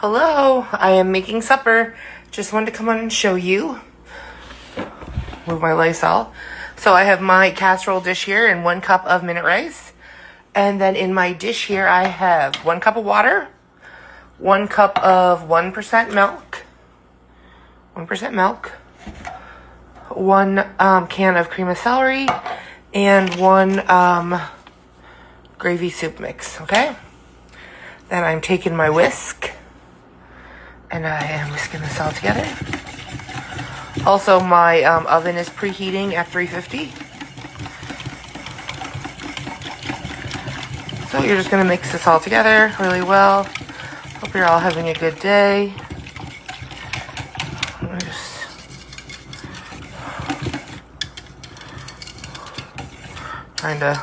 Hello, I am making supper. Just wanted to come on and show you. Move my Lysol. So I have my casserole dish here and 1 cup of minute rice. And then in my dish here I have 1 cup of water, 1 cup of 1% milk, 1% milk, 1 can of cream of celery, and 1 gravy soup mix, okay? Then I'm taking my whisk, and I am whisking this all together. Also, my oven is preheating at 350. So you're just going to mix this all together really well. Hope you're all having a good day. I'm just trying to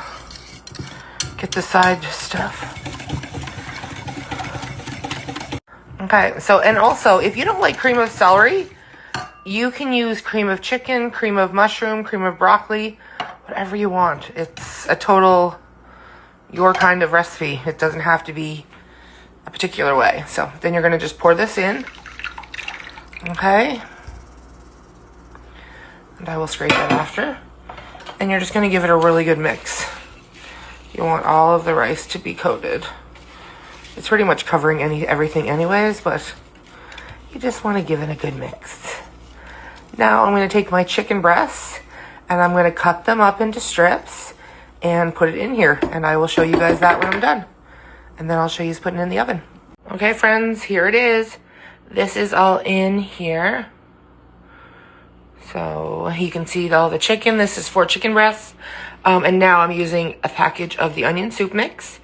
get the side stuff. Okay, so, and also, if you don't like cream of celery, you can use cream of chicken, cream of mushroom, cream of broccoli, whatever you want. It's a total your kind of recipe. It doesn't have to be a particular way. So then you're going to just pour this in. Okay. And I will scrape that after. And you're just going to give it a really good mix. You want all of the rice to be coated. It's pretty much covering everything anyways, but you just want to give it a good mix. Now I'm going to take my chicken breasts and I'm going to cut them up into strips and put it in here. And I will show you guys that when I'm done. And then I'll show you putting it in the oven. Okay, friends, here it is. This is all in here. So you can see all the chicken. This is 4 chicken breasts. And now I'm using a package of the onion soup mix.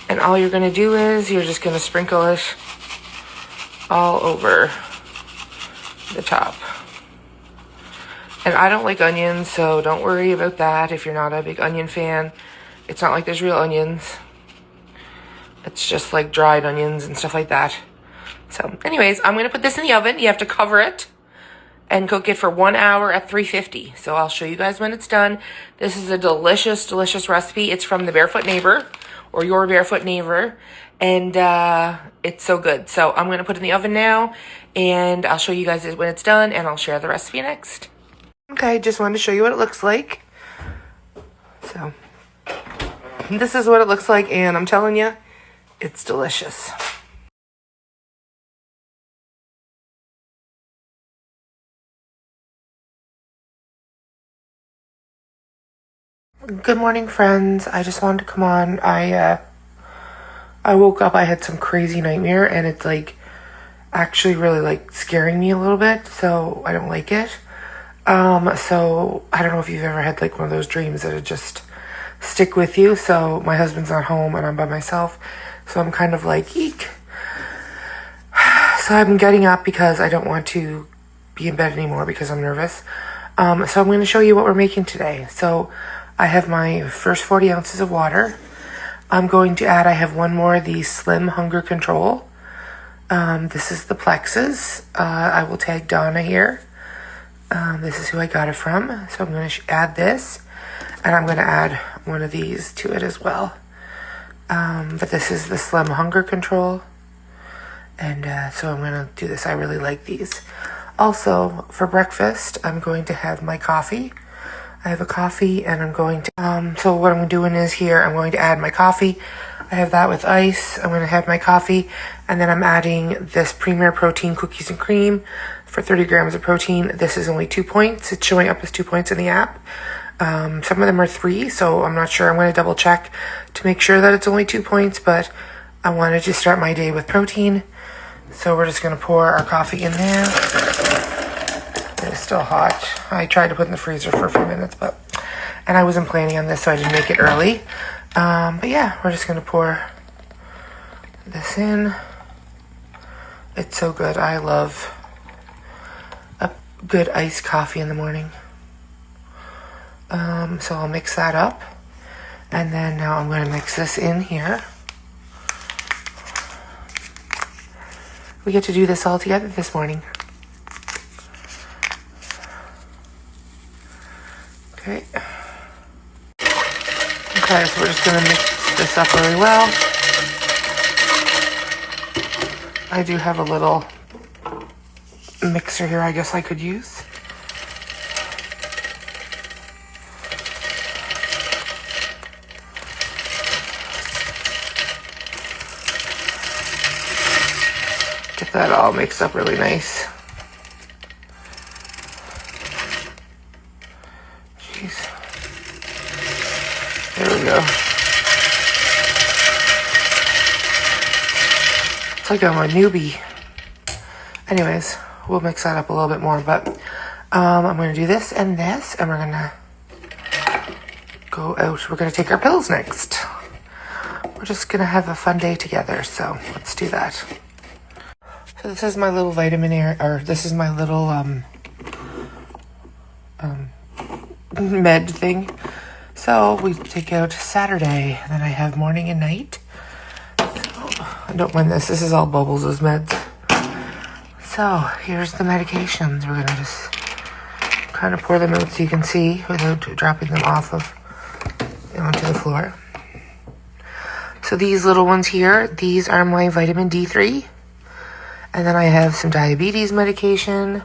And all you're going to do is you're just going to sprinkle it all over the top. And I don't like onions, so don't worry about that if you're not a big onion fan. It's not like there's real onions. It's just like dried onions and stuff like that. So anyways, I'm going to put this in the oven. You have to cover it and cook it for 1 hour at 350. So I'll show you guys when it's done. This is a delicious, delicious recipe. It's from the Barefoot Neighbor, or Your Barefoot Neighbor, and it's so good. So I'm going to put it in the oven now, and I'll show you guys when it's done, and I'll share the recipe next. Okay, just wanted to show you what it looks like. So this is what it looks like, and I'm telling you, it's delicious. Good morning, friends. I just wanted to come on. I woke up, I had some crazy nightmare, and it's like actually really like scaring me a little bit, so I don't like it. So I don't know if you've ever had like one of those dreams that just stick with you. So my husband's not home and I'm by myself, so I'm kind of like, eek. So I'm getting up because I don't want to be in bed anymore because I'm nervous. So I'm going to show you what we're making today. So I have my first 40 ounces of water. I'm going to add, I have 1 more of the Slim Hunger Control. This is the Plexus. I will tag Donna here. This is who I got it from. So I'm going to add this, and I'm going to add 1 of these to it as well. But this is the Slim Hunger Control. And so I'm going to do this. I really like these. Also, for breakfast, I'm going to have my coffee. I have a coffee, and I'm going to, so what I'm doing is here, I'm going to add my coffee. I have that with ice. I'm going to have my coffee, and then I'm adding this Premier Protein Cookies and Cream for 30 grams of protein. This is only 2 points. It's showing up as 2 points in the app. Some of them are 3, so I'm not sure. I'm going to double check to make sure that it's only 2 points, but I wanted to start my day with protein. So we're just going to pour our coffee in there. It's still hot. I tried to put it in the freezer for a few minutes, and I wasn't planning on this, so I didn't make it early. But yeah, we're just going to pour this in. It's so good. I love a good iced coffee in the morning. So I'll mix that up. And then now I'm going to mix this in here. We get to do this all together this morning. Okay. Okay, so we're just going to mix this up really well. I do have a little mixer here I guess I could use. Get that all mixed up really nice. Jeez. There we go. It's like I'm a newbie. Anyways, we'll mix that up a little bit more, but I'm going to do this, and we're going to go out. We're going to take our pills next. We're just going to have a fun day together, so let's do that. So this is my little vitamin air, or this is my little med thing. So we take out Saturday, and then I have morning and night. I don't mind this. This is all Bubbles' meds. So here's the medications. We're gonna just kind of pour them out so you can see without dropping them off of onto the floor. So these little ones here, these are my vitamin D3. And then I have some diabetes medication.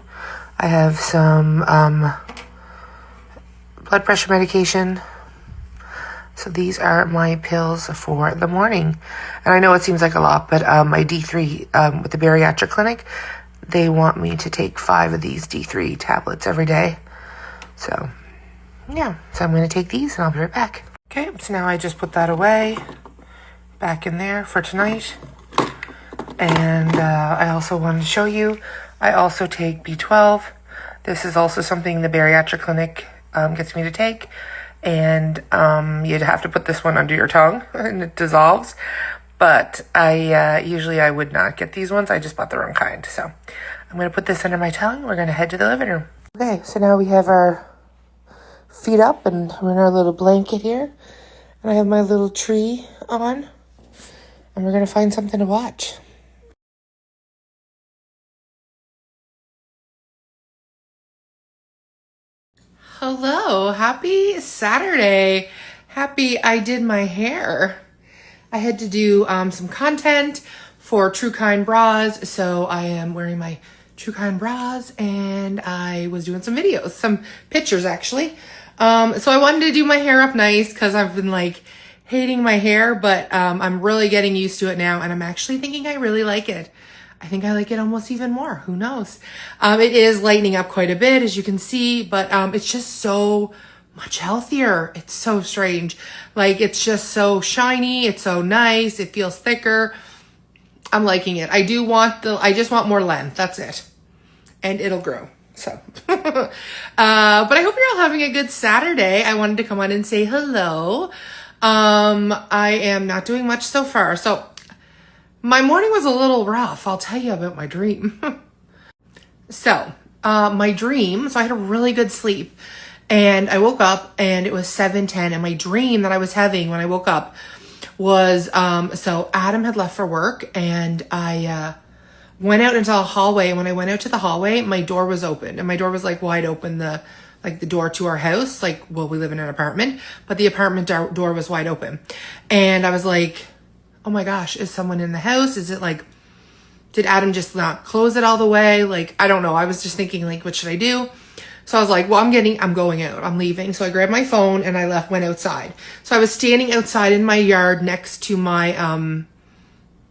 I have some blood pressure medication. So these are my pills for the morning. And I know it seems like a lot, but my D3 with the bariatric clinic, they want me to take 5 of these D3 tablets every day. So, yeah. So I'm going to take these and I'll be right back. Okay, so now I just put that away, back in there for tonight. And I also wanted to show you, I also take B12. This is also something the bariatric clinic gets me to take. And you'd have to put this one under your tongue and it dissolves. But usually I would not get these ones. I just bought the wrong kind. So I'm going to put this under my tongue. We're going to head to the living room. Okay, so now we have our feet up and we're in our little blanket here. And I have my little tree on. And we're going to find something to watch. Hello, happy Saturday. Happy I did my hair. I had to do some content for True Kind bras, so I am wearing my True Kind bras and I was doing some videos, some pictures actually. So I wanted to do my hair up nice because I've been like hating my hair, but I'm really getting used to it now and I'm actually thinking I really like it. I think I like it almost even more. Who knows? It is lightening up quite a bit, as you can see, but it's just so much healthier. It's so strange. Like, it's just so shiny. It's so nice. It feels thicker. I'm liking it. I just want more length. That's it. And it'll grow. So, but I hope you're all having a good Saturday. I wanted to come on and say hello. I am not doing much so far. So, my morning was a little rough. I'll tell you about my dream. So, my dream, so I had a really good sleep and I woke up and it was 7:10 and my dream that I was having when I woke up was, so Adam had left for work and I, went out into the hallway. And when I went out to the hallway, my door was open and my door was like wide open, the door to our house. Like, well, we live in an apartment, but the apartment door was wide open. And I was like, oh my gosh, is someone in the house? Is it like, did Adam just not close it all the way? Like, I don't know. I was just thinking like, what should I do? So I was like, well, I'm going out. I'm leaving. So I grabbed my phone and I went outside. So I was standing outside in my yard next to my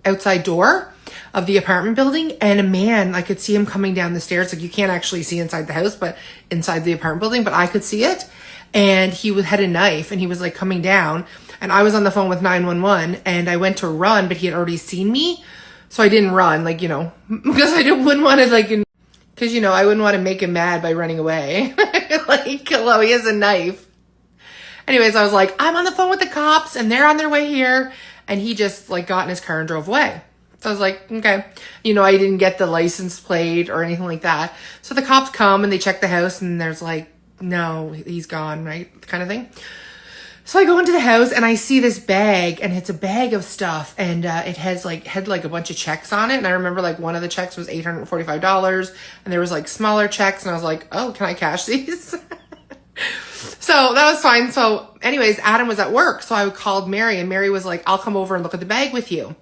outside door of the apartment building. And a man, I could see him coming down the stairs. Like, you can't actually see inside the house, but inside the apartment building, but I could see it. And he had a knife and he was like coming down. And I was on the phone with 911 and I went to run, but he had already seen me. So I didn't run, like, because wouldn't want to, like, because, I wouldn't want to make him mad by running away. Like, hello, he has a knife. Anyways, I was like, I'm on the phone with the cops and they're on their way here. And he just, like, got in his car and drove away. So I was like, okay. I didn't get the license plate or anything like that. So the cops come and they check the house and there's like, no, he's gone, right? Kind of thing. So I go into the house and I see this bag and it's a bag of stuff and it had a bunch of checks on it. And I remember like one of the checks was $845 and there was like smaller checks and I was like, oh, can I cash these? So that was fine. So anyways, Adam was at work. So I called Mary and Mary was like, I'll come over and look at the bag with you.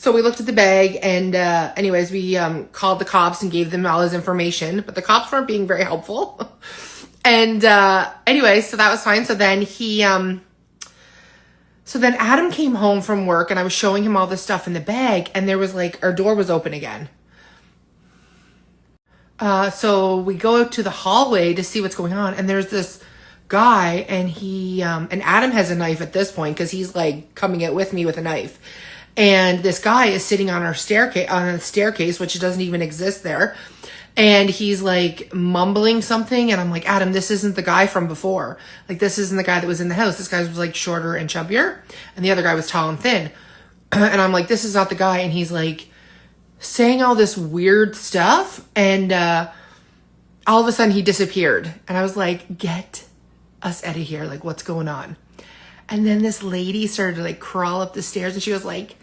So we looked at the bag and anyways, we called the cops and gave them all his information, but the cops weren't being very helpful. And anyway, so that was fine. So then Adam came home from work and I was showing him all this stuff in the bag and there was like, our door was open again. So we go out to the hallway to see what's going on and there's this guy and and Adam has a knife at this point because he's like coming out with me with a knife. And this guy is sitting on the staircase, which doesn't even exist there. And he's like mumbling something. And I'm like, Adam, this isn't the guy from before. Like, this isn't the guy that was in the house. This guy was like shorter and chubbier. And the other guy was tall and thin. And I'm like, this is not the guy. And he's like saying all this weird stuff. And all of a sudden he disappeared. And I was like, get us out of here. Like, what's going on? And then this lady started to like crawl up the stairs and she was like,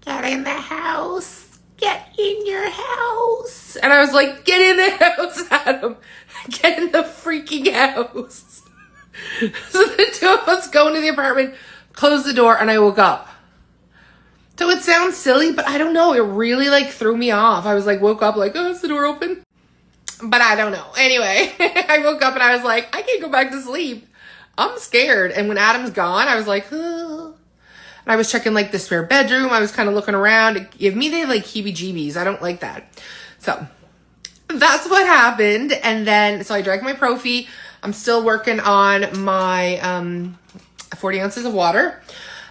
get in the house, get in your house. And I was like, get in the house, Adam, get in the freaking house. So the two of us go into the apartment, close the door, and I woke up. So it sounds silly, but I don't know. It really like threw me off. I was like, woke up like, oh, is the door open? But I don't know. Anyway, I woke up and I was like, I can't go back to sleep. I'm scared. And when Adam's gone, I was like, oh. And I was checking like the spare bedroom. I was kind of looking around. It gave me the like heebie-jeebies. I don't like that. So that's what happened. And then, so I drank my Profi. I'm still working on my 40 ounces of water.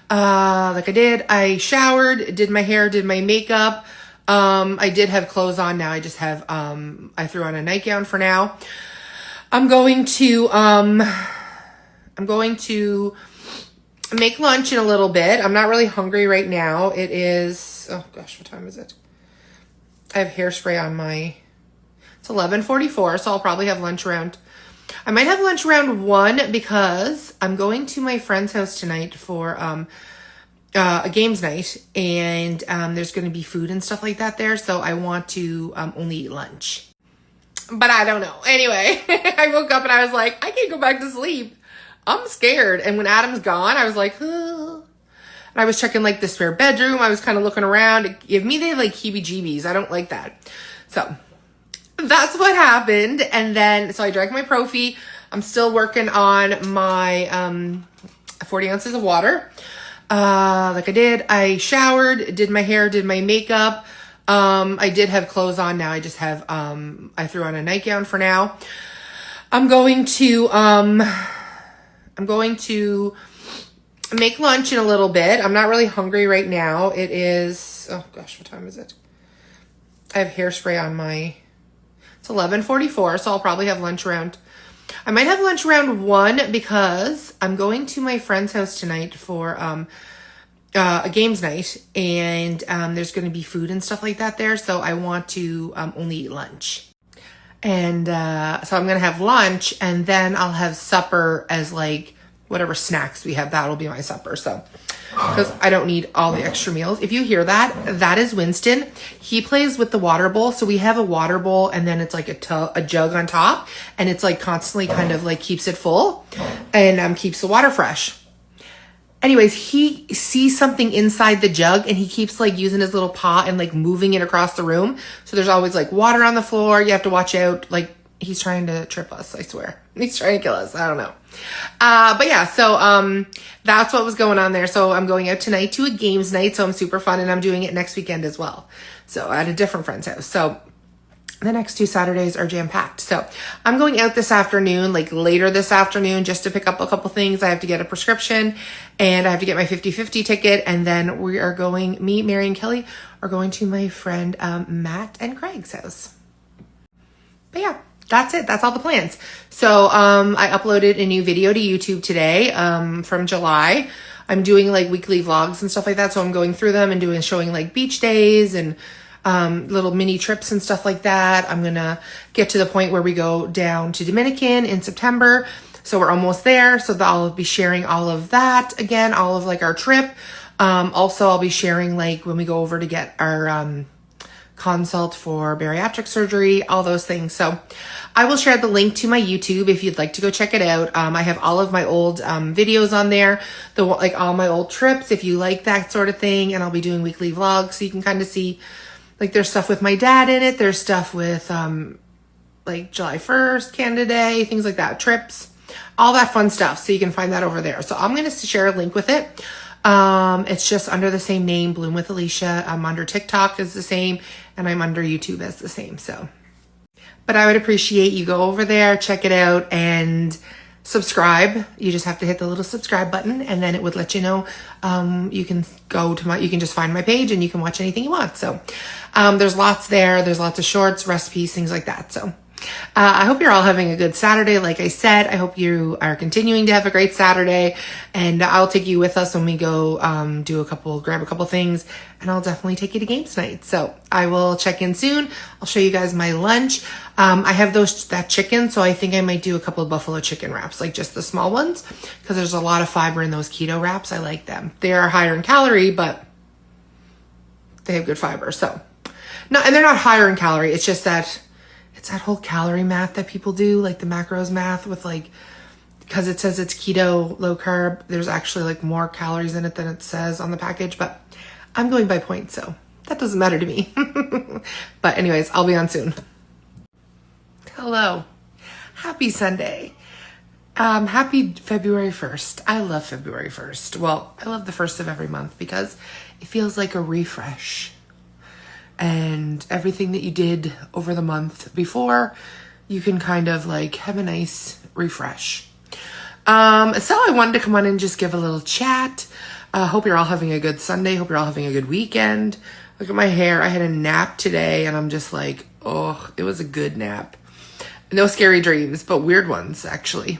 Like I did. I showered, did my hair, did my makeup. I did have clothes on now. I just have, I threw on a nightgown for now. I'm going to make lunch in a little bit. I'm not really hungry right now. It is, oh gosh, what time is it? I have hairspray on it's 11:44, so I'll probably have lunch I might have lunch around 1 because I'm going to my friend's house tonight for a games night and there's going to be food and stuff like that there. So I want to only eat lunch. But I don't know. Anyway, I woke up and I was like, I can't go back to sleep. I'm scared. And when Adam's gone, I was like, oh. And I was checking like the spare bedroom. I was kind of looking around. It gave me the like heebie-jeebies. I don't like that. So that's what happened. And then, so I drank my Profi. I'm still working on my 40 ounces of water. Like I did. I showered, did my hair, did my makeup. I did have clothes on now. I just have, I threw on a nightgown for now. I'm going to make lunch in a little bit. I'm not really hungry right now. It is, oh gosh, what time is it? I have hairspray on it's 11:44, so I'll probably have lunch I might have lunch around 1 because I'm going to my friend's house tonight for a games night and there's going to be food and stuff like that there. So I want to only eat lunch. And so I'm going to have lunch and then I'll have supper as like whatever snacks we have. That'll be my supper. So because I don't need all the extra meals. If you hear that, that is Winston. He plays with the water bowl. So we have a water bowl and then it's like a jug on top and it's like constantly kind of like keeps it full and keeps the water fresh. Anyways, he sees something inside the jug and he keeps like using his little paw and like moving it across the room. So there's always like water on the floor. You have to watch out. Like he's trying to trip us, I swear. He's trying to kill us. I don't know. But yeah, so that's what was going on there. So I'm going out tonight to a games night. So I'm super fun and I'm doing it next weekend as well. So at a different friend's house. So the next 2 Saturdays are jam-packed. So I'm going out this afternoon, like later this afternoon, just to pick up a couple things. I have to get a prescription and I have to get my 50/50 ticket. And then we are going, me, Mary, and Kelly are going to my friend Matt and Craig's house. But yeah, that's it. That's all the plans. So I uploaded a new video to YouTube today from July. I'm doing like weekly vlogs and stuff like that. So I'm going through them and showing like beach days and little mini trips and stuff like that. I'm going to get to the point where we go down to Dominican in September. So we're almost there. So I'll be sharing all of that again, all of like our trip. Also I'll be sharing like when we go over to get our, consult for bariatric surgery, all those things. So I will share the link to my YouTube if you'd like to go check it out. I have all of my old videos on there, like all my old trips, if you like that sort of thing. And I'll be doing weekly vlogs, so you can kind of see, like, there's stuff with my dad in it. There's stuff with like July 1st, Canada Day, things like that, trips, all that fun stuff. So you can find that over there. So I'm going to share a link with it. It's just under the same name, Bloom with Alicia. I'm under TikTok as the same, and I'm under YouTube as the same. So, but I would appreciate you go over there, check it out, and subscribe. You just have to hit the little subscribe button, and then it would let you know. You can go to you can just find my page and you can watch anything you want. So, there's lots there. There's lots of shorts, recipes, things like that. So, I hope you're all having a good Saturday. Like I said, I hope you are continuing to have a great Saturday, and I'll take you with us when we go grab a couple things, and I'll definitely take you to games night. So I will check in soon. I'll show you guys my lunch. I have that chicken, so I think I might do a couple of buffalo chicken wraps, like just the small ones, because there's a lot of fiber in those keto wraps. I like them. They are higher in calorie, but they have good fiber. So and they're not higher in calorie. It's just that it's that whole calorie math that people do, like the macros math with, like, because it says it's keto, low carb, there's actually like more calories in it than it says on the package, but I'm going by points, so that doesn't matter to me. But anyways, I'll be on soon. Hello. Happy Sunday. Happy February 1st. I love February 1st. Well, I love the 1st of every month because it feels like a refresh. And everything that you did over the month before, you can kind of like have a nice refresh. So I wanted to come on and just give a little chat. Hope you're all having a good Sunday. Hope you're all having a good weekend. Look at my hair. I had a nap today and I'm just like, oh, it was a good nap. No scary dreams, but weird ones actually.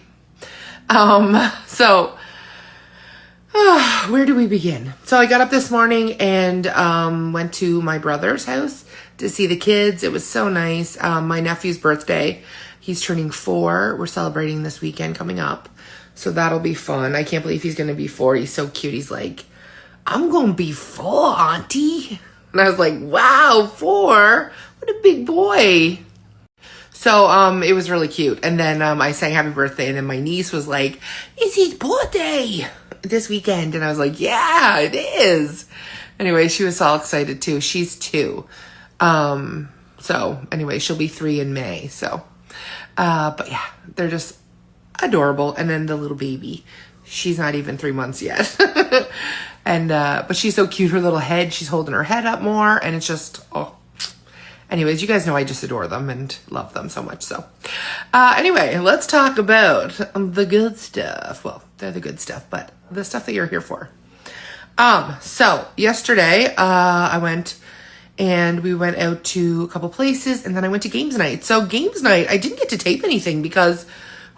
Where do we begin? So I got up this morning and went to my brother's house to see the kids. It was so nice. My nephew's birthday. He's turning 4. We're celebrating this weekend coming up. So that'll be fun. I can't believe he's going to be 4. He's so cute. He's like, I'm going to be 4, Auntie. And I was like, wow, 4? What a big boy. So it was really cute. And then I sang happy birthday. And then my niece was like, it's his birthday this weekend. And I was like, yeah, it is. Anyway, she was all excited too. She's 2. So anyway, she'll be 3 in May. So, but yeah, they're just adorable. And then the little baby, she's not even 3 months yet. And, but she's so cute. Her little head, she's holding her head up more. And it's just, oh, anyways, you guys know I just adore them and love them so much. So, anyway, let's talk about the good stuff. Well, they're the good stuff, but the stuff that you're here for. So yesterday, I went and we went out to a couple places and then I went to games night. So games night, I didn't get to tape anything because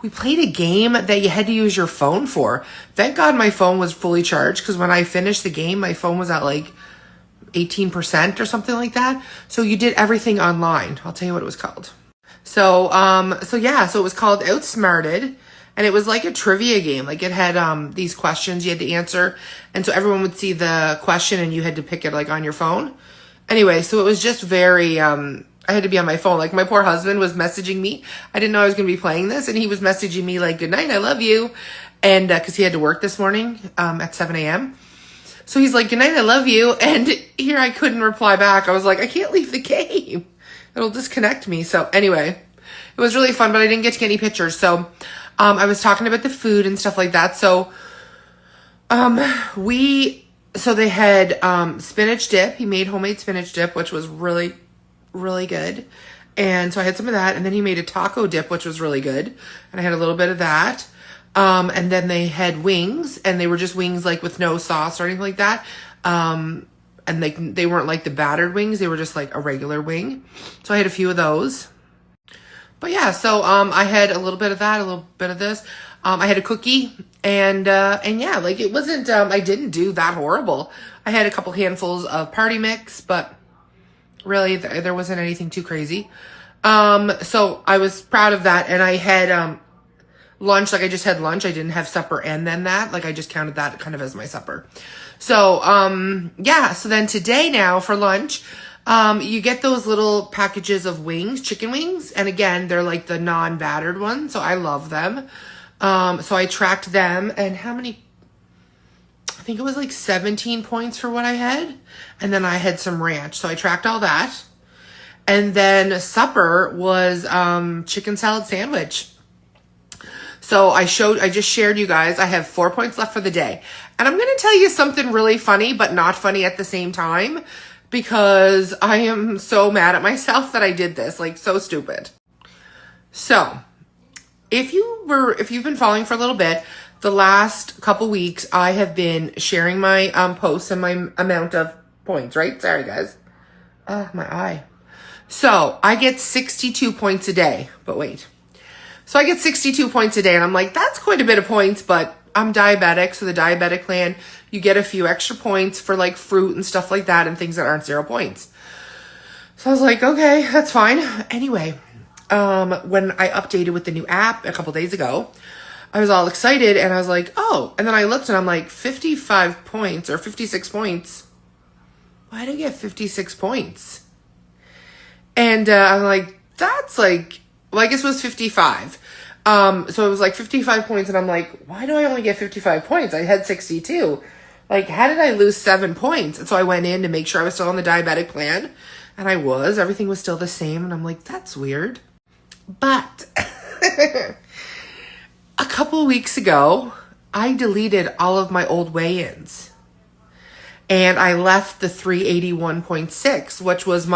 we played a game that you had to use your phone for. Thank God my phone was fully charged because when I finished the game, my phone was at like 18% or something like that. So you did everything online. I'll tell you what it was called. So it was called Outsmarted, and it was like a trivia game. Like it had these questions you had to answer, and so everyone would see the question and you had to pick it like on your phone. Anyway, so it was just very I had to be on my phone. Like my poor husband was messaging me. I didn't know I was going to be playing this, and he was messaging me like, "Good night, I love you," and because he had to work this morning at 7 a.m. So he's like, "Good night, I love you." And here I couldn't reply back. I was like, I can't leave the game. It'll disconnect me. So anyway, it was really fun, but I didn't get to get any pictures. So I was talking about the food and stuff like that. So they had spinach dip. He made homemade spinach dip, which was really, really good. And so I had some of that. And then he made a taco dip, which was really good. And I had a little bit of that. And then they had wings, and they were just wings like with no sauce or anything like that. And they weren't like the battered wings. They were just like a regular wing. So I had a few of those. But yeah, so I had a little bit of that, a little bit of this. I had a cookie, and yeah, like it wasn't, I didn't do that horrible. I had a couple handfuls of party mix, but really there wasn't anything too crazy. So I was proud of that, and I had lunch. Like I just had lunch. I didn't have supper and then that. Like I just counted that kind of as my supper. So yeah, so then today now for lunch, You get those little packages of wings, chicken wings. And again, they're like the non-battered ones. So I love them. So I tracked them, and how many, I think it was like 17 points for what I had. And then I had some ranch. So I tracked all that. And then supper was, chicken salad sandwich. So I just shared you guys, I have 4 points left for the day. And I'm going to tell you something really funny, but not funny at the same time, because I am so mad at myself that I did this, like so stupid. So if you've been following for a little bit, the last couple weeks, I have been sharing my posts and my amount of points, right? Sorry, guys. My eye. So I get 62 points a day, but wait. So I get 62 points a day, and I'm like, that's quite a bit of points, but I'm diabetic. So the diabetic plan, you get a few extra points for like fruit and stuff like that and things that aren't 0 points. So I was like, okay, that's fine. Anyway, when I updated with the new app a couple days ago, I was all excited, and I was like, oh, and then I looked and I'm like, 55 points or 56 points. Why did I get 56 points? And I'm like, that's like, well, I guess it was 55. So it was like 55 points, and I'm like, why do I only get 55 points? I had 62. Like, how did I lose 7 points? And so I went in to make sure I was still on the diabetic plan, and I was. Everything was still the same, and I'm like, that's weird. But a couple of weeks ago, I deleted all of my old weigh-ins, and I left the 381.6, which was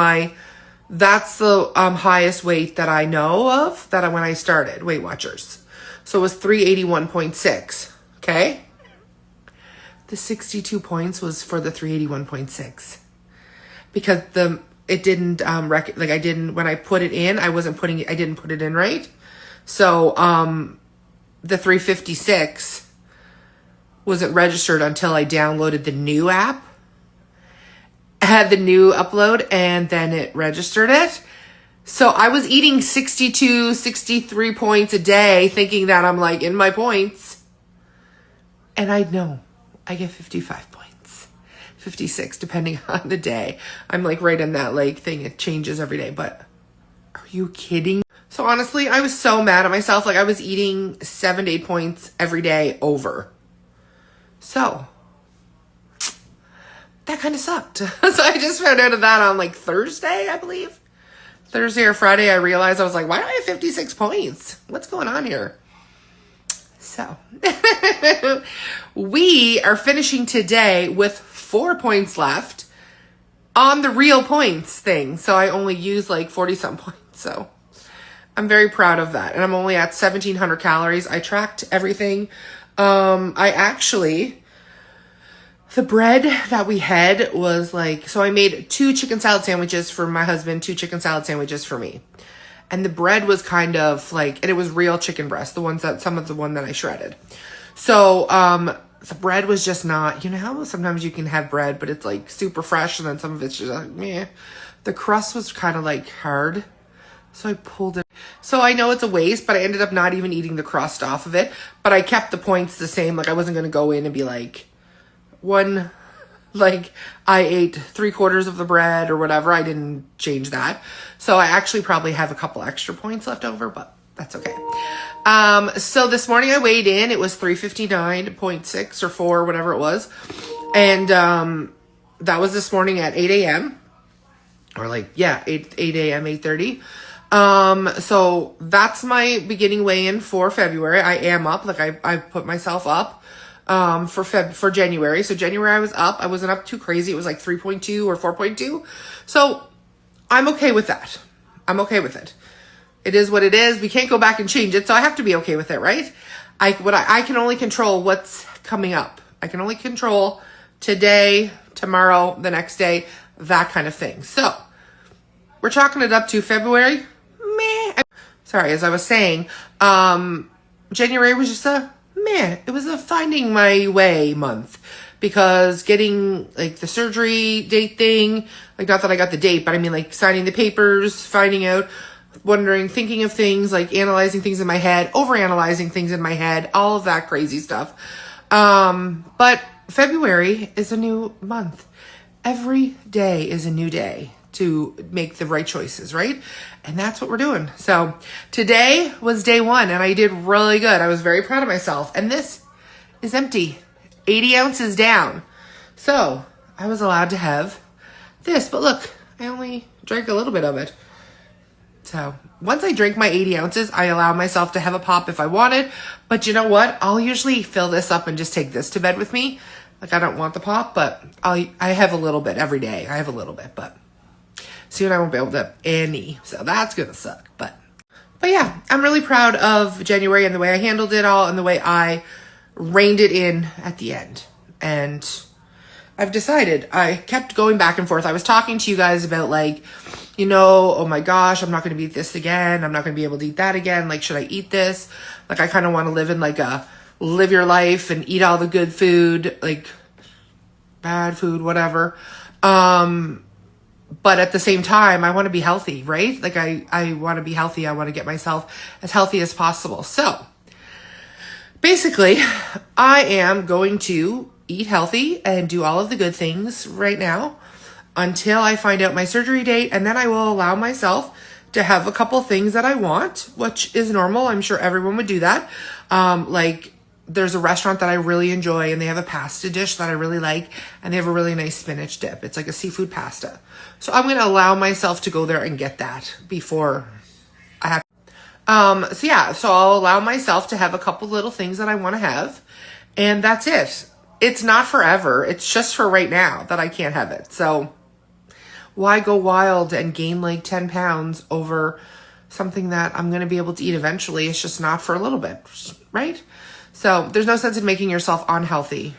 that's the highest weight that I know of when I started Weight Watchers. So it was 381.6. Okay. The 62 points was for the 381.6 because it didn't, when I put it in, I didn't put it in right. So, the 356 wasn't registered until I downloaded the new app. Had the new upload, and then it registered it. So I was eating 62, 63 points a day, thinking that I'm like in my points. And I get 55 points, 56, depending on the day. I'm like right in that like thing. It changes every day, but are you kidding? So honestly, I was so mad at myself. Like I was eating 7 to 8 points every day over. So that kind of sucked. So I just found out of that on like Thursday, I believe. Thursday or Friday, I realized, I was like, why do I have 56 points? What's going on here? So we are finishing today with 4 points left on the real points thing. So I only used like 40 some points. So I'm very proud of that. And I'm only at 1,700 calories. I tracked everything. The bread that we had was like, so I made 2 chicken salad sandwiches for my husband, 2 chicken salad sandwiches for me. And the bread was kind of like, and it was real chicken breast, some of the one that I shredded. So, the bread was just not, you know how sometimes you can have bread, but it's like super fresh, and then some of it's just like, meh. The crust was kind of like hard. So I pulled it. So I know it's a waste, but I ended up not even eating the crust off of it. But I kept the points the same. Like I wasn't going to go in and be like, I ate 3/4 of the bread or whatever. I didn't change that. So I actually probably have a couple extra points left over, but that's okay. So this morning I weighed in. It was 359.6 or 4, whatever it was. And, that was this morning at 8 a.m. or 8 a.m., 8:30. So that's my beginning weigh-in for February. I am up. Like I put myself up. For January. So January I was up. I wasn't up too crazy. It was like 3.2 or 4.2. So I'm okay with that. I'm okay with it. It is what it is. We can't go back and change it. So I have to be okay with it, right? I can only control what's coming up. I can only control today, tomorrow, the next day, that kind of thing. So we're chalking it up to February. Sorry, as I was saying, January was just it was a finding my way month, because getting like the surgery date thing, like not that I got the date, but I mean like signing the papers, finding out, wondering, thinking of things, like analyzing things in my head, overanalyzing things in my head, all of that crazy stuff. But February is a new month. Every day is a new day. to make the right choices, right? And that's what we're doing. So today was day 1 and I did really good. I was very proud of myself. And this is empty, 80 ounces down. So I was allowed to have this, but look, I only drank a little bit of it. So once I drink my 80 ounces, I allow myself to have a pop if I wanted. But you know what? I'll usually fill this up and just take this to bed with me. Like, I don't want the pop, but I have a little bit every day. I have a little bit, but soon I won't be able to have any. So that's going to suck. But yeah, I'm really proud of January and the way I handled it all and the way I reined it in at the end. And I've decided, I kept going back and forth. I was talking to you guys about like, you know, oh my gosh, I'm not going to eat this again. I'm not going to be able to eat that again. Like, should I eat this? Like, I kind of want to live in like a live your life and eat all the good food, like bad food, whatever. But at the same time, I want to be healthy, right? Like I want to be healthy. I want to get myself as healthy as possible. So basically, I am going to eat healthy and do all of the good things right now until I find out my surgery date. And then I will allow myself to have a couple things that I want, which is normal. I'm sure everyone would do that. Like, there's a restaurant that I really enjoy and they have a pasta dish that I really like and they have a really nice spinach dip. It's like a seafood pasta. So I'm going to allow myself to go there and get that before I have. So I'll allow myself to have a couple little things that I want to have and that's it. It's not forever. It's just for right now that I can't have it. So why go wild and gain like 10 pounds over something that I'm going to be able to eat eventually? It's just not for a little bit, right? So there's no sense in making yourself unhealthy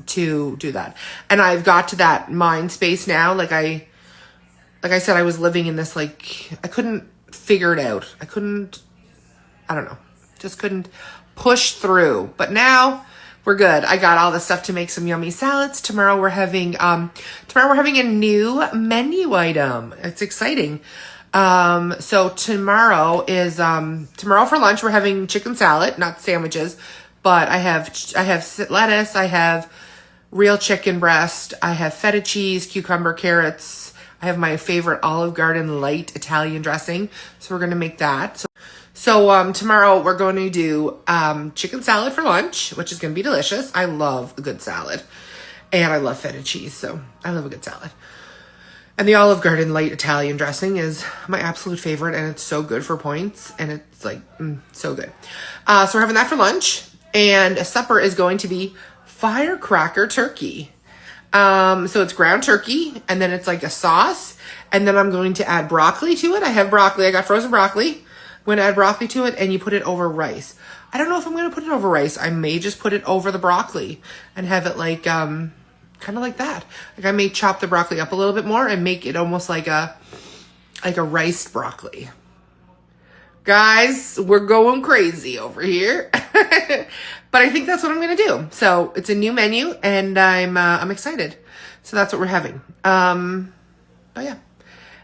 to do that. And I've got to that mind space now. Like I said, I was living in this, like, I couldn't figure it out. I don't know, just couldn't push through. But now we're good. I got all the stuff to make some yummy salads. Tomorrow we're having a new menu item. It's exciting. So tomorrow for lunch, we're having chicken salad, not sandwiches. But I have lettuce, I have real chicken breast, I have feta cheese, cucumber, carrots. I have my favorite Olive Garden light Italian dressing. So we're going to make that. So tomorrow we're going to do chicken salad for lunch, which is going to be delicious. I love a good salad. And I love feta cheese, so I love a good salad. And the Olive Garden light Italian dressing is my absolute favorite, and it's so good for points. And it's like, so good. So we're having that for lunch. And supper is going to be firecracker turkey. So it's ground turkey and then it's like a sauce. And then I'm going to add broccoli to it. I have broccoli. I got frozen broccoli. I'm going to add broccoli to it and you put it over rice. I don't know if I'm going to put it over rice. I may just put it over the broccoli and have it like, kind of like that. Like I may chop the broccoli up a little bit more and make it almost like a riced broccoli. Guys, we're going crazy over here. But I think that's what I'm going to do. So it's a new menu and I'm excited. So that's what we're having. But yeah.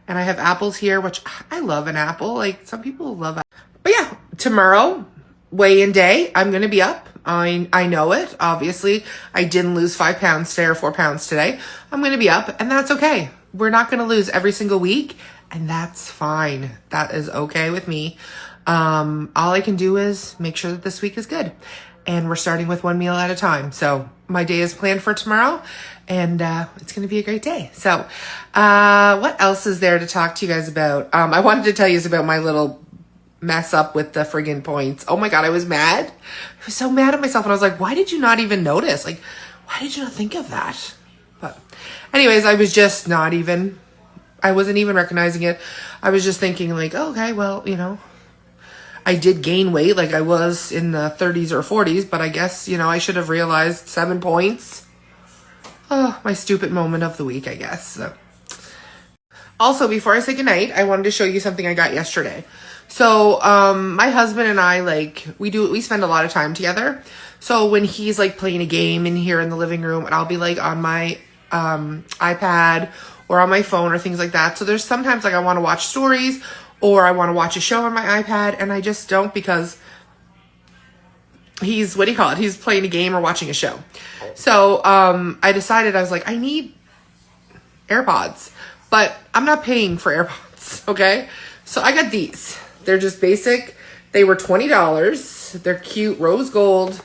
And I have apples here, which I love an apple. Like some people love apples. But yeah, tomorrow, weigh-in day, I'm going to be up. I know it. Obviously, I didn't lose 5 pounds today or 4 pounds today. I'm going to be up and that's okay. We're not going to lose every single week. And that's fine. That is okay with me. All I can do is make sure that this week is good. And we're starting with one meal at a time. So my day is planned for tomorrow. And it's going to be a great day. So what else is there to talk to you guys about? I wanted to tell you about my little mess up with the friggin' points. Oh my God, I was mad. I was so mad at myself. And I was like, why did you not even notice? Like, why did you not think of that? But anyways, I wasn't even recognizing it. I was just thinking like, oh, okay, well, you know, I did gain weight. Like I was in the 30s or 40s, but I guess, you know, I should have realized 7 points. Oh, my stupid moment of the week, I guess. So. Also, before I say goodnight, I wanted to show you something I got yesterday. So, my husband and I, like, we spend a lot of time together. So when he's like playing a game in here in the living room and I'll be like on my, iPad or on my phone or things like that. So there's sometimes like I want to watch stories or I want to watch a show on my iPad and I just don't because he's, he's playing a game or watching a show. So, I decided, I was like, I need AirPods. but I'm not paying for AirPods, okay? So I got these. They're just basic. They were $20. They're cute, rose gold.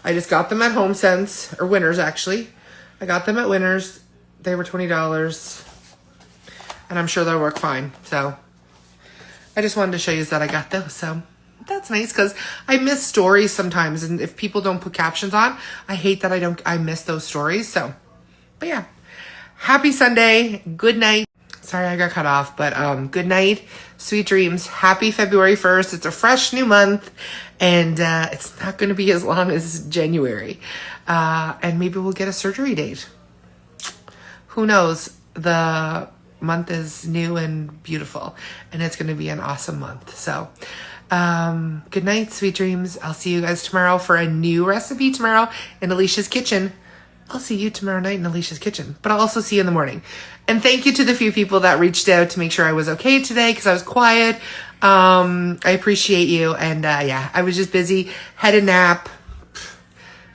I just got them at HomeSense, or Winners actually. I got them at Winners. They were $20. And I'm sure they'll work fine. So I just wanted to show you that I got those. So that's nice because I miss stories sometimes. And if people don't put captions on, I hate that I miss those stories. So, but yeah. Happy Sunday. Good night. Sorry I got cut off, but good night. Sweet dreams. Happy February 1st. It's a fresh new month. And it's not going to be as long as January. And maybe we'll get a surgery date. Who knows? The month is new and beautiful. And it's going to be an awesome month. So good night, sweet dreams. I'll see you guys tomorrow for a new recipe tomorrow in Alicia's kitchen. I'll see you tomorrow night in Alicia's kitchen, but I'll also see you in the morning. And thank you to the few people that reached out to make sure I was okay today because I was quiet. I appreciate you. And yeah, I was just busy, had a nap,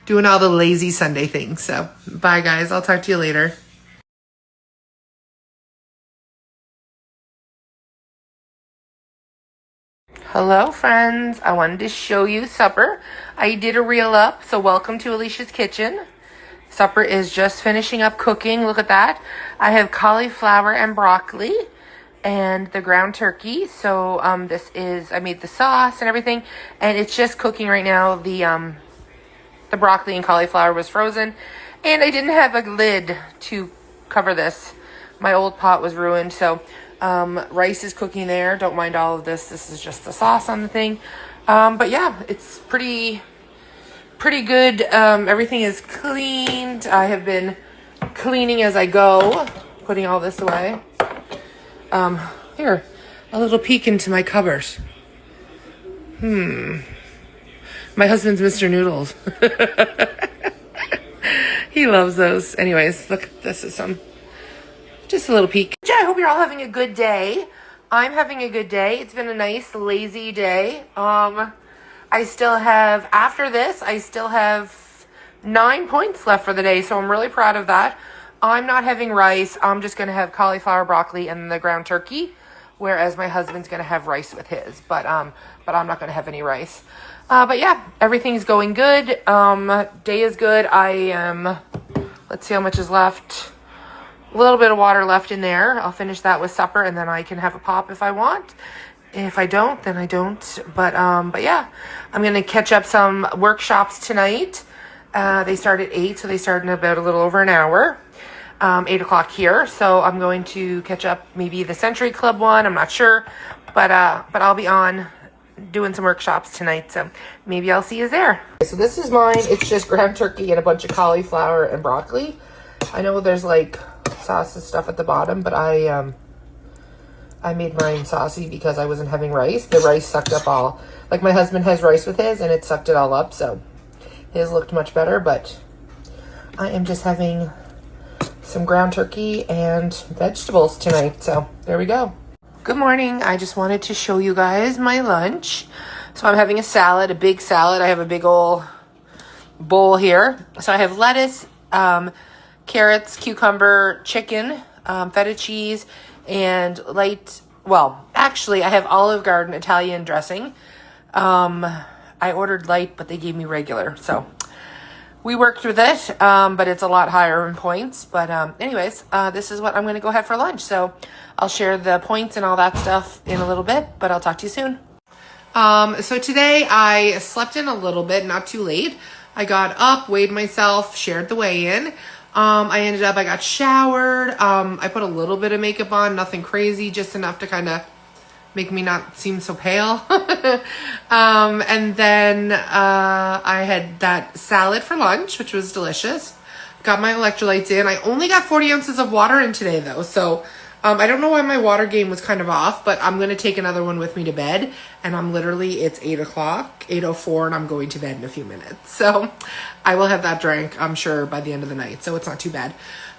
doing all the lazy Sunday things. So bye guys. I'll talk to you later. Hello friends. I wanted to show you supper. I did a reel up. So welcome to Alicia's kitchen. Supper is just finishing up cooking. Look at that. I have cauliflower and broccoli and the ground turkey. So I made the sauce and everything, and it's just cooking right now. The broccoli and cauliflower was frozen, and I didn't have a lid to cover this. My old pot was ruined, so rice is cooking there. Don't mind all of this. This is just the sauce on the thing. But yeah, it's pretty good. Everything is cleaned. I have been cleaning as I go, putting all this away. Here, a little peek into my cupboard. My husband's Mr. Noodles. He loves those. Anyways, look, this is just a little peek. I hope you're all having a good day. I'm having a good day. It's been a nice, lazy day. I still have 9 points left for the day, so I'm really proud of that. I'm not having rice. I'm just going to have cauliflower, broccoli, and the ground turkey, whereas my husband's going to have rice with his, but I'm not going to have any rice. But yeah, everything's going good. Day is good. Let's see how much is left. A little bit of water left in there. I'll finish that with supper, and then I can have a pop if I want. If I don't, then I don't. But yeah, I'm going to catch up some workshops tonight. They start at 8, so they start in about a little over an hour. 8 o'clock here. So I'm going to catch up maybe the Century Club one. I'm not sure. But I'll be on doing some workshops tonight. So maybe I'll see you there. So this is mine. It's just ground turkey and a bunch of cauliflower and broccoli. I know there's like sauce and stuff at the bottom, but I made mine saucy because I wasn't having rice. The rice sucked up all, like my husband has rice with his and it sucked it all up. So his looked much better, but I am just having some ground turkey and vegetables tonight. So there we go. Good morning. I just wanted to show you guys my lunch. So I'm having a salad, a big salad. I have a big old bowl here. So I have lettuce, carrots, cucumber, chicken, feta cheese, and actually I have Olive Garden Italian dressing. I ordered light, but they gave me regular. So we worked with it, but it's a lot higher in points. But anyways, this is what I'm going to go ahead for lunch. So I'll share the points and all that stuff in a little bit, but I'll talk to you soon. So today I slept in a little bit, not too late. I got up, weighed myself, shared the weigh-in. I got showered. I put a little bit of makeup on, nothing crazy, just enough to kind of make me not seem so pale. And then I had that salad for lunch, which was delicious. Got my electrolytes in. I only got 40 ounces of water in today, though. So I don't know why my water game was kind of off, but I'm going to take another one with me to bed. And it's 8 o'clock, 8:04, and I'm going to bed in a few minutes. So I will have that drank, I'm sure, by the end of the night. So it's not too bad.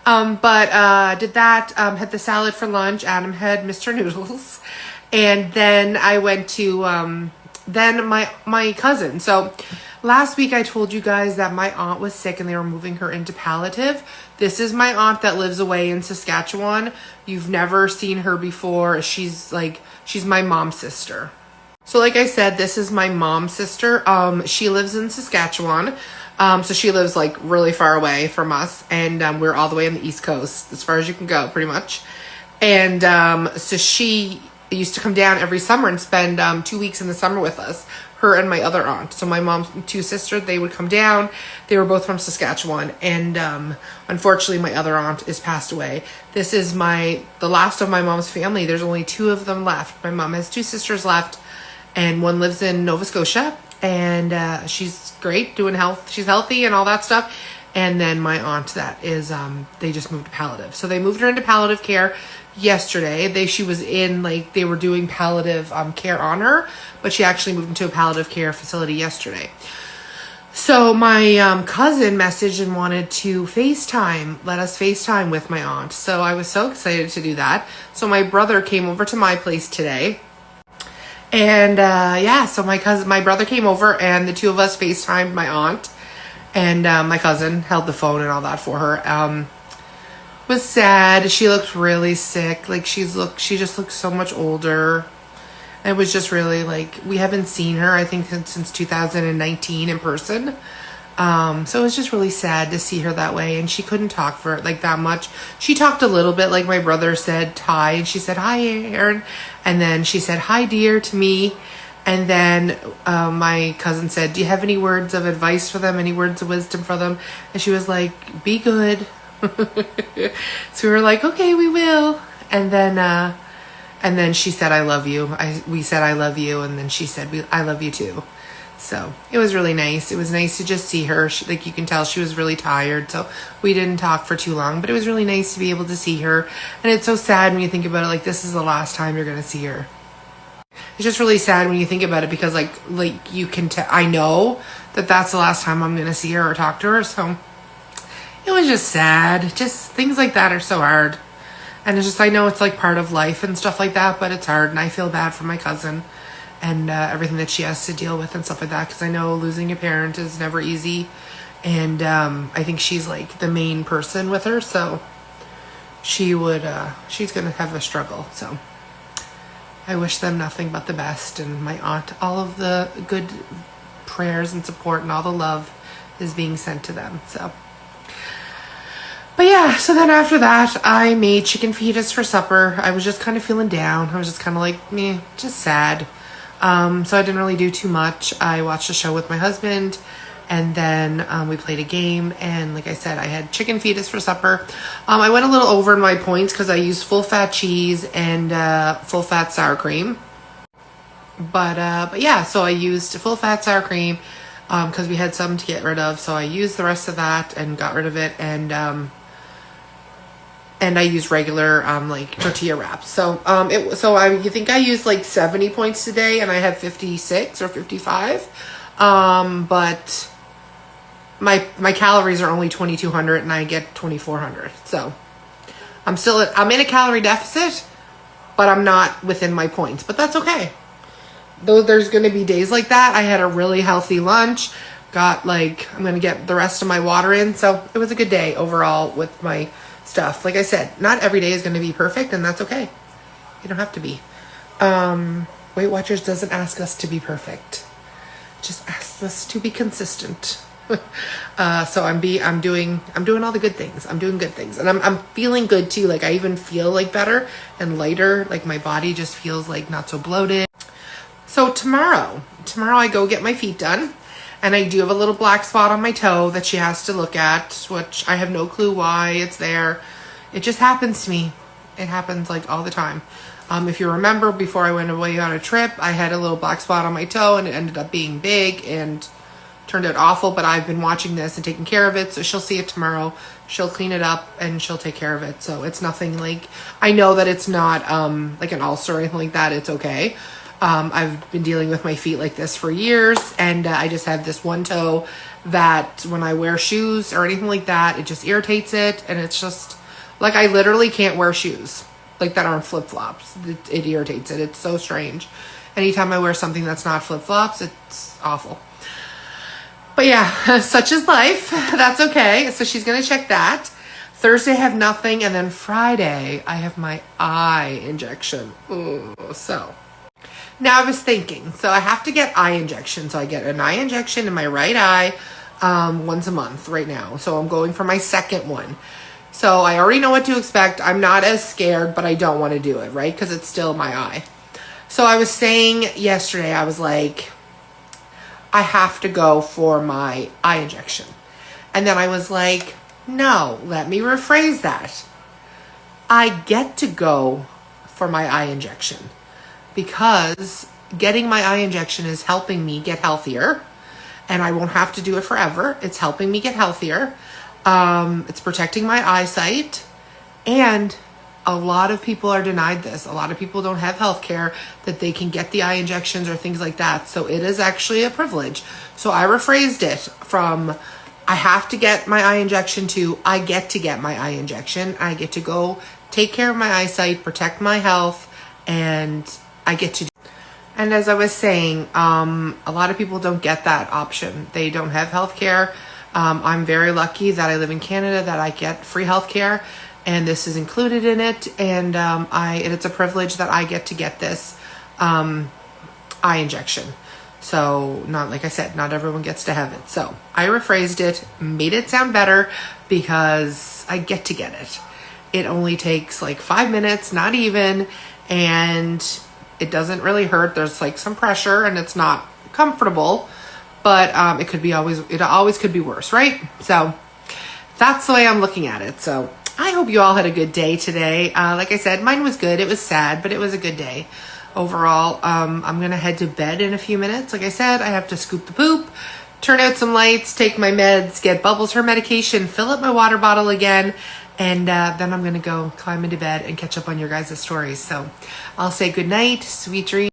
Did that, had the salad for lunch. Adam had Mr. Noodles. And then I went to my cousin. So last week I told you guys that my aunt was sick and they were moving her into palliative. This is my aunt that lives away in Saskatchewan. You've never seen her before. She's my mom's sister. So like I said, this is my mom's sister. She lives in Saskatchewan. So she lives like really far away from us, and we're all the way on the East Coast, as far as you can go, pretty much. And so she used to come down every summer and spend 2 weeks in the summer with us, her and my other aunt. So my mom's two sisters, they would come down. They were both from Saskatchewan, and unfortunately my other aunt is passed away. This is the last of my mom's family. There's only two of them left. My mom has two sisters left, and one lives in Nova Scotia, and she's great, she's healthy and all that stuff. And then my aunt that is, they just moved to palliative. So they moved her into palliative care yesterday. She was in, like, they were doing palliative care on her, but she actually moved into a palliative care facility yesterday. So my cousin messaged and wanted to let us FaceTime with my aunt. So I was so excited to do that. So my brother came over to my place today. And so my brother came over, and the two of us FaceTimed my aunt. And my cousin held the phone and all that for her. Was sad. She looked really sick. Like, she just looked so much older. It was just really, like, we haven't seen her, I think, since 2019 in person. So it was just really sad to see her that way. And she couldn't talk for, like, that much. She talked a little bit, like my brother said hi. And she said, "Hi, Erin." And then she said, "Hi, dear," to me. And then my cousin said, "Do you have any words of advice for them? Any words of wisdom for them?" And she was like, "Be good." So we were like, "Okay, we will." And then she said, "I love you." We said, "I love you." And then she said, "I love you too." So it was really nice. It was nice to just see her. Like, you can tell she was really tired. So we didn't talk for too long, but it was really nice to be able to see her. And it's so sad when you think about it, like, this is the last time you're going to see her. It's just really sad when you think about it, because like you can I know that that's the last time I'm going to see her or talk to her. So it was just sad. Just things like that are so hard. And it's just, I know it's like part of life and stuff like that, but it's hard. And I feel bad for my cousin and everything that she has to deal with and stuff like that. Because I know losing a parent is never easy. And I think she's like the main person with her. So she's going to have a struggle. So I wish them nothing but the best, and my aunt, all of the good prayers and support and all the love is being sent to them. So, but yeah, so then after that, I made chicken fajitas for supper. I was just kind of feeling down. I was just kind of like, meh, just sad. So I didn't really do too much. I watched a show with my husband, and then we played a game. And like I said, I had chicken fajitas for supper. I went a little over in my points because I used full fat cheese and full fat sour cream. But yeah, so I used full fat sour cream because we had some to get rid of. So I used the rest of that and got rid of it. And I used regular like tortilla wraps. So you think I used like 70 points today, and I had 56 or 55. But my calories are only 2,200 and I get 2,400. So I'm in a calorie deficit, but I'm not within my points, but that's okay. Though there's going to be days like that. I had a really healthy lunch, I'm going to get the rest of my water in. So it was a good day overall with my stuff. Like I said, not every day is going to be perfect, and that's okay. You don't have to be. Weight Watchers doesn't ask us to be perfect. Just asks us to be consistent. So I'm doing all the good things. I'm doing good things, and I'm feeling good too. Like, I even feel like better and lighter. Like, my body just feels like not so bloated. So tomorrow I go get my feet done, and I do have a little black spot on my toe that she has to look at, which I have no clue why it's there. It just happens to me. It happens like all the time. If you remember, before I went away on a trip, I had a little black spot on my toe, and it ended up being big and turned out awful, but I've been watching this and taking care of it. So she'll see it tomorrow. She'll clean it up and she'll take care of it. So it's nothing like, I know that it's not like an ulcer or anything like that. It's okay. I've been dealing with my feet like this for years, and I just have this one toe that when I wear shoes or anything like that, it just irritates it. And it's just like, I literally can't wear shoes like that aren't flip-flops. It irritates it. It's so strange. Anytime I wear something that's not flip-flops, it's awful. But yeah, such is life. That's okay. So she's going to check that. Thursday I have nothing, and then Friday I have my eye injection. Ooh, so now I was thinking, so I have to get eye injection. So I get an eye injection in my right eye once a month right now. So I'm going for my second one. So I already know what to expect. I'm not as scared, but I don't want to do it, right? Because it's still my eye. So I was saying yesterday, I was like, I have to go for my eye injection. And then I was like, no, let me rephrase that. I get to go for my eye injection because getting my eye injection is helping me get healthier, and I won't have to do it forever. It's helping me get healthier. It's protecting my eyesight, and a lot of people are denied this. A lot of people don't have health care that they can get the eye injections or things like that. So it is actually a privilege. So I rephrased it from I have to get my eye injection to I get to get my eye injection. I get to go take care of my eyesight, protect my health, and I get to. And as I was saying, a lot of people don't get that option. They don't have health care. I'm very lucky that I live in Canada, that I get free health care, and this is included in it. And it's a privilege that I get to get this eye injection. So not, like I said, not everyone gets to have it. So I rephrased it, made it sound better because I get to get it. It only takes like 5 minutes, not even, and it doesn't really hurt. There's like some pressure and it's not comfortable, but it always could be worse, right? So that's the way I'm looking at it. So I hope you all had a good day today. Like I said, mine was good. It was sad, but it was a good day overall. I'm going to head to bed in a few minutes. Like I said, I have to scoop the poop, turn out some lights, take my meds, get Bubbles her medication, fill up my water bottle again, and then I'm going to go climb into bed and catch up on your guys' stories. So I'll say good night, sweet dreams.